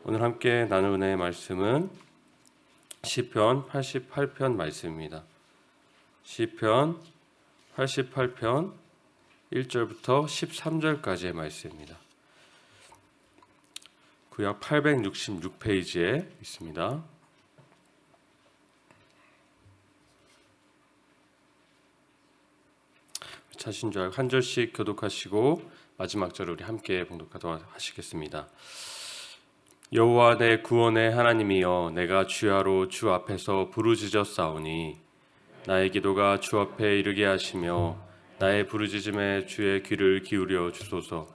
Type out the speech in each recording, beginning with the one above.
오늘 함께 나눌 은혜의 말씀은 시편 88편 말씀입니다. 시편 88편 1절부터 13절까지의 말씀입니다. 구약 866페이지에 있습니다. 차신 줄 알고 한 절씩 교독하시고 마지막 절을 우리 함께 봉독하도록 하시겠습니다. 여호와 내 구원의 하나님이여, 내가 주야로 주 앞에서 부르짖었사오니 나의 기도가 주 앞에 이르게 하시며 나의 부르짖음에 주의 귀를 기울여 주소서.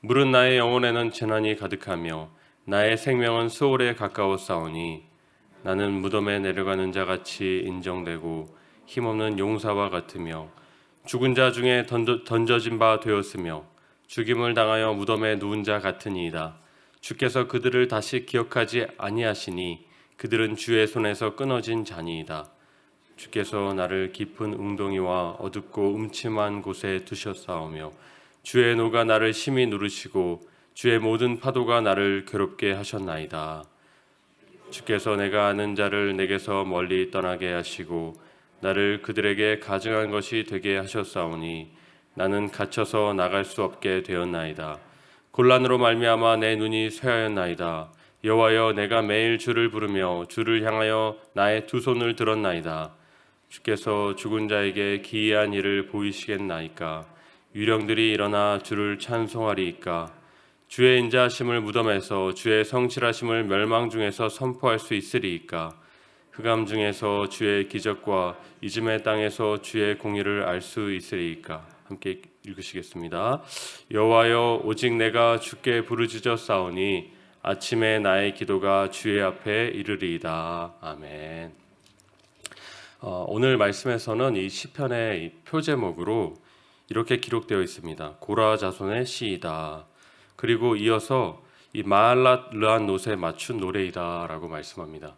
물은 나의 영혼에는 재난이 가득하며 나의 생명은 수월에 가까웠사오니 나는 무덤에 내려가는 자같이 인정되고 힘없는 용사와 같으며 죽은 자 중에 던져진 바 되었으며 죽임을 당하여 무덤에 누운 자 같으니이다. 주께서 그들을 다시 기억하지 아니하시니 그들은 주의 손에서 끊어진 자니이다. 주께서 나를 깊은 웅덩이와 어둡고 음침한 곳에 두셨사오며 주의 노가 나를 심히 누르시고 주의 모든 파도가 나를 괴롭게 하셨나이다. 주께서 내가 아는 자를 내게서 멀리 떠나게 하시고 나를 그들에게 가증한 것이 되게 하셨사오니 나는 갇혀서 나갈 수 없게 되었나이다. 곤란으로 말미암아 내 눈이 쇠하였나이다. 여호와여, 내가 매일 주를 부르며 주를 향하여 나의 두 손을 들었나이다. 주께서 죽은 자에게 기이한 일을 보이시겠나이까? 유령들이 일어나 주를 찬송하리이까? 주의 인자하심을 무덤에서 주의 성실하심을 멸망 중에서 선포할 수 있으리이까? 흑암 중에서 주의 기적과 이즘의 땅에서 주의 공의를 알 수 있으리이까? 함께 읽으시겠습니다. 여호와여, 오직 내가 주께 부르짖었사오니 아침에 나의 기도가 주의 앞에 이르리이다. 아멘. 오늘 말씀에서는 이 시편의 이 표제목으로 이렇게 기록되어 있습니다. 고라 자손의 시이다. 그리고 이어서 이 마할랏 르한롯에 맞춘 노래이다라고 말씀합니다.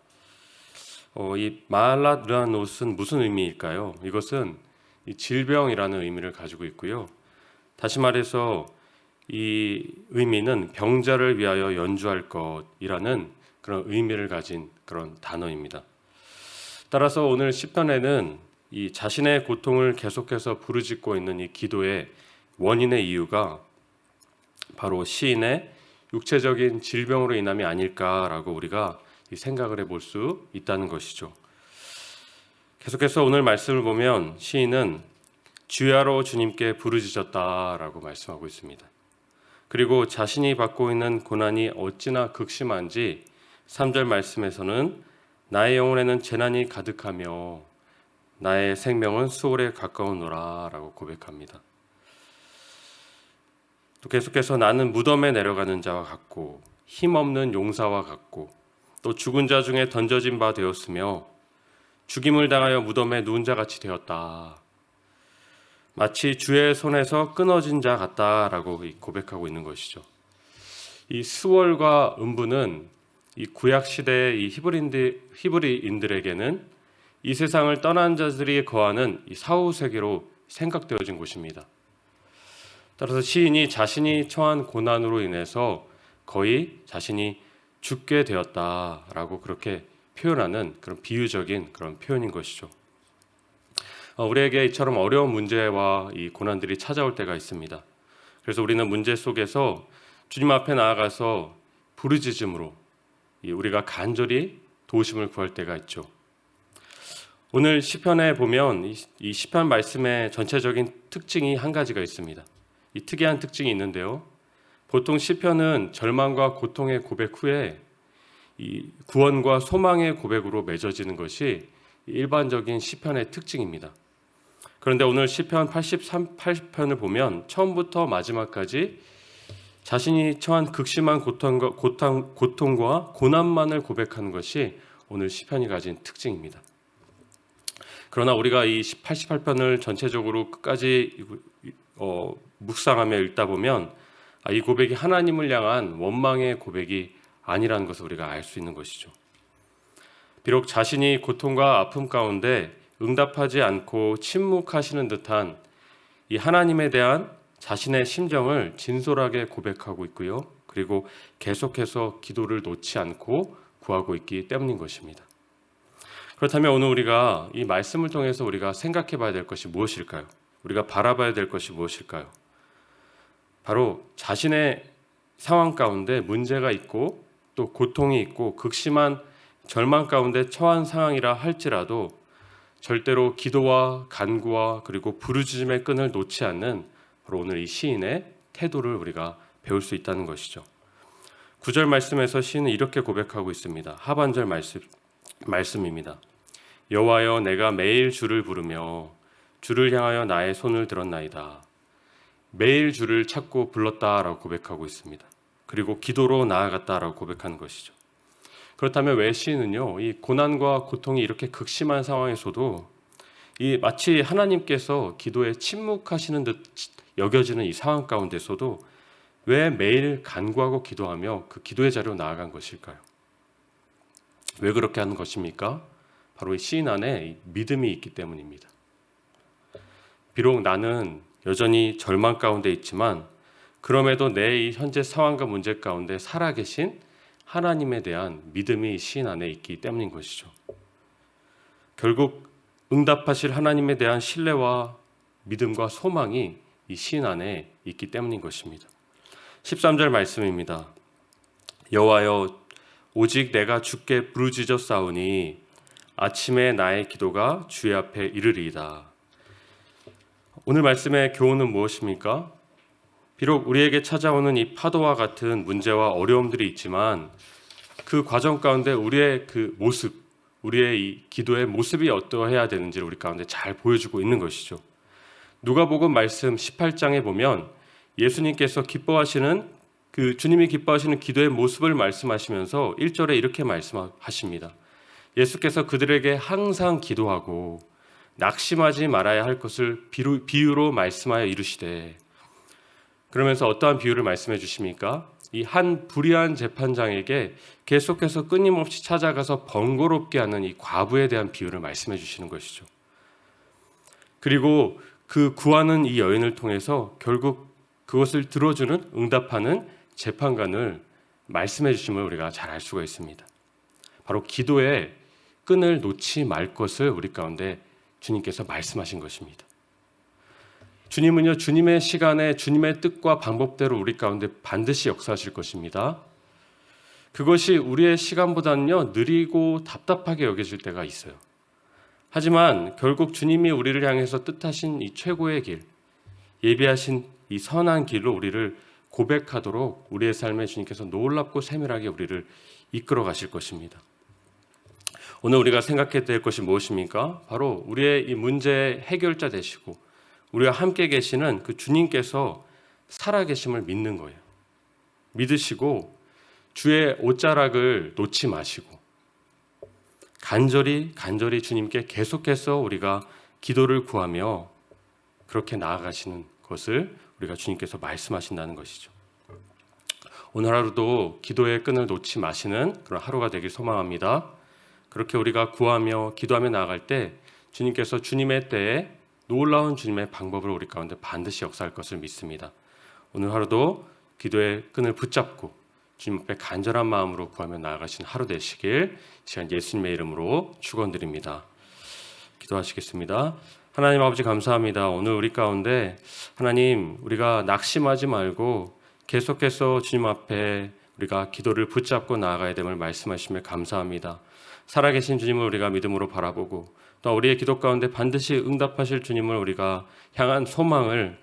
이 마할랏 르한롯은 무슨 의미일까요? 이것은 이 질병이라는 의미를 가지고 있고요. 다시 말해서 이 의미는 병자를 위하여 연주할 것이라는 그런 의미를 가진 그런 단어입니다. 따라서 오늘 시편에는 이 자신의 고통을 계속해서 부르짖고 있는 이 기도의 원인의 이유가 바로 시인의 육체적인 질병으로 인함이 아닐까라고 우리가 생각을 해볼 수 있다는 것이죠. 계속해서 오늘 말씀을 보면 시인은 주야로 주님께 부르짖었다라고 말씀하고 있습니다. 그리고 자신이 받고 있는 고난이 어찌나 극심한지 3절 말씀에서는 나의 영혼에는 재난이 가득하며 나의 생명은 수월에 가까우노라 라고 고백합니다. 또 계속해서 나는 무덤에 내려가는 자와 같고 힘없는 용사와 같고 또 죽은 자 중에 던져진 바 되었으며 죽임을 당하여 무덤에 누운 자 같이 되었다. 마치 주의 손에서 끊어진 자 같다라고 고백하고 있는 것이죠. 이 수월과 음부는 이 구약 시대의 이 히브리인들에게는 이 세상을 떠난 자들이 거하는 이 사후 세계로 생각되어진 곳입니다. 따라서 시인이 자신이 처한 고난으로 인해서 거의 자신이 죽게 되었다라고 그렇게 표현하는 그런 비유적인 그런 표현인 것이죠. 우리에게 이처럼 어려운 문제와 이 고난들이 찾아올 때가 있습니다. 그래서 우리는 문제 속에서 주님 앞에 나아가서 부르짖음으로 우리가 간절히 도우심을 구할 때가 있죠. 오늘 시편에 보면 이 시편 말씀의 전체적인 특징이 한 가지가 있습니다. 이 특이한 특징이 있는데요. 보통 시편은 절망과 고통의 고백 후에 이 구원과 소망의 고백으로 맺어지는 것이 일반적인 시편의 특징입니다. 그런데 오늘 시편 88편을 보면 처음부터 마지막까지 자신이 처한 극심한 고통과 고난만을 고백하는 것이 오늘 시편이 가진 특징입니다. 그러나 우리가 이 88편을 전체적으로 끝까지 묵상하며 읽다 보면 이 고백이 하나님을 향한 원망의 고백이 아니라는 것을 우리가 알 수 있는 것이죠. 비록 자신이 고통과 아픔 가운데 응답하지 않고 침묵하시는 듯한 이 하나님에 대한 자신의 심정을 진솔하게 고백하고 있고요. 그리고 계속해서 기도를 놓지 않고 구하고 있기 때문인 것입니다. 그렇다면 오늘 우리가 이 말씀을 통해서 우리가 생각해 봐야 될 것이 무엇일까요? 우리가 바라봐야 될 것이 무엇일까요? 바로 자신의 상황 가운데 문제가 있고 또 고통이 있고 극심한 절망 가운데 처한 상황이라 할지라도 절대로 기도와 간구와 그리고 부르짖음의 끈을 놓지 않는 바로 오늘 이 시인의 태도를 우리가 배울 수 있다는 것이죠. 9절 말씀에서 시인은 이렇게 고백하고 있습니다. 하반절 말씀입니다. 여호와여, 내가 매일 주를 부르며 주를 향하여 나의 손을 들었나이다. 매일 주를 찾고 불렀다라고 고백하고 있습니다. 그리고 기도로 나아갔다라고 고백하는 것이죠. 그렇다면 왜 시인은요, 이 고난과 고통이 이렇게 극심한 상황에서도 이 마치 하나님께서 기도에 침묵하시는 듯 여겨지는 이 상황 가운데서도 왜 매일 간구하고 기도하며 그 기도의 자리로 나아간 것일까요? 왜 그렇게 하는 것입니까? 바로 이 시인 안에 믿음이 있기 때문입니다. 비록 나는 여전히 절망 가운데 있지만 그럼에도 내 이 현재 상황과 문제 가운데 살아계신 하나님에 대한 믿음이 시인 안에 있기 때문인 것이죠. 결국 응답하실 하나님에 대한 신뢰와 믿음과 소망이 이 시인 안에 있기 때문인 것입니다. 13절 말씀입니다. 여호와여, 오직 내가 주께 부르짖어 싸우니 아침에 나의 기도가 주의 앞에 이르리이다. 오늘 말씀의 교훈은 무엇입니까? 비록 우리에게 찾아오는 이 파도와 같은 문제와 어려움들이 있지만 그 과정 가운데 우리의 그 모습, 우리의 이 기도의 모습이 어떠해야 되는지를 우리 가운데 잘 보여주고 있는 것이죠. 누가복음 말씀 18장에 보면 예수님께서 기뻐하시는 주님이 기뻐하시는 기도의 모습을 말씀하시면서 1절에 이렇게 말씀하십니다. 예수께서 그들에게 항상 기도하고 낙심하지 말아야 할 것을 비유로 말씀하여 이르시되, 그러면서 어떠한 비유를 말씀해 주십니까? 이 한 불의한 재판장에게 계속해서 끊임없이 찾아가서 번거롭게 하는 이 과부에 대한 비유를 말씀해 주시는 것이죠. 그리고 그 구하는 이 여인을 통해서 결국 그것을 들어주는 응답하는 재판관을 말씀해 주심을 우리가 잘 알 수가 있습니다. 바로 기도의 끈을 놓지 말 것을 우리 가운데 주님께서 말씀하신 것입니다. 주님은요, 주님의 시간에 주님의 뜻과 방법대로 우리 가운데 반드시 역사하실 것입니다. 그것이 우리의 시간보다는요, 느리고 답답하게 여겨질 때가 있어요. 하지만 결국 주님이 우리를 향해서 뜻하신 이 최고의 길, 예비하신 이 선한 길로 우리를 고백하도록 우리의 삶에 주님께서 놀랍고 세밀하게 우리를 이끌어 가실 것입니다. 오늘 우리가 생각해야 될 것이 무엇입니까? 바로 우리의 이 문제의 해결자 되시고 우리와 함께 계시는 그 주님께서 살아계심을 믿는 거예요. 믿으시고 주의 옷자락을 놓지 마시고 간절히 주님께 계속해서 우리가 기도를 구하며 그렇게 나아가시는 것을 우리가 주님께서 말씀하신다는 것이죠. 오늘 하루도 기도의 끈을 놓지 마시는 그런 하루가 되길 소망합니다. 그렇게 우리가 구하며 기도하며 나아갈 때 주님께서 주님의 때에 놀라운 주님의 방법을 우리 가운데 반드시 역사할 것을 믿습니다. 오늘 하루도 기도의 끈을 붙잡고 주님 앞에 간절한 마음으로 구하며 나아가신 하루 되시길 시간 예수님의 이름으로 축원드립니다. 기도하시겠습니다. 하나님 아버지 감사합니다. 오늘 우리 가운데 하나님 우리가 낙심하지 말고 계속해서 주님 앞에 우리가 기도를 붙잡고 나아가야 됨을 말씀하시며 감사합니다. 살아계신 주님을 우리가 믿음으로 바라보고 또 우리의 기도 가운데 반드시 응답하실 주님을 우리가 향한 소망을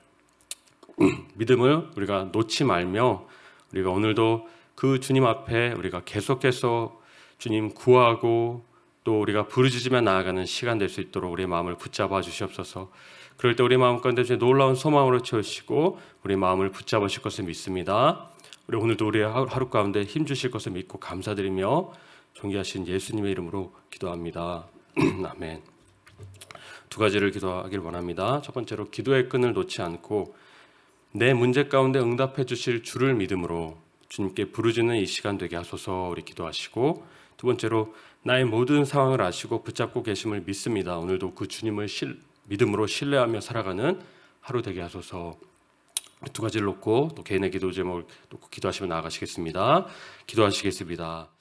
믿음을 우리가 놓지 말며 우리가 오늘도 그 주님 앞에 우리가 계속해서 주님 구하고 또 우리가 부르짖으며 나아가는 시간 될 수 있도록 우리의 마음을 붙잡아 주시옵소서. 그럴 때 우리 마음 가운데 놀라운 소망으로 채우시고 우리 마음을 붙잡으실 것을 믿습니다. 우리 오늘도 우리의 하루 가운데 힘 주실 것을 믿고 감사드리며 존귀하신 예수님의 이름으로 기도합니다. 아멘. 두 가지를 기도하길 원합니다. 첫 번째로 기도의 끈을 놓지 않고 내 문제 가운데 응답해 주실 주를 믿음으로 주님께 부르짖는 이 시간 되게 하소서 우리 기도하시고, 두 번째로 나의 모든 상황을 아시고 붙잡고 계심을 믿습니다. 오늘도 그 주님을 믿음으로 신뢰하며 살아가는 하루 되게 하소서 두 가지를 놓고 또 개인의 기도 제목을 놓고 기도하시며 나아가시겠습니다. 기도하시겠습니다.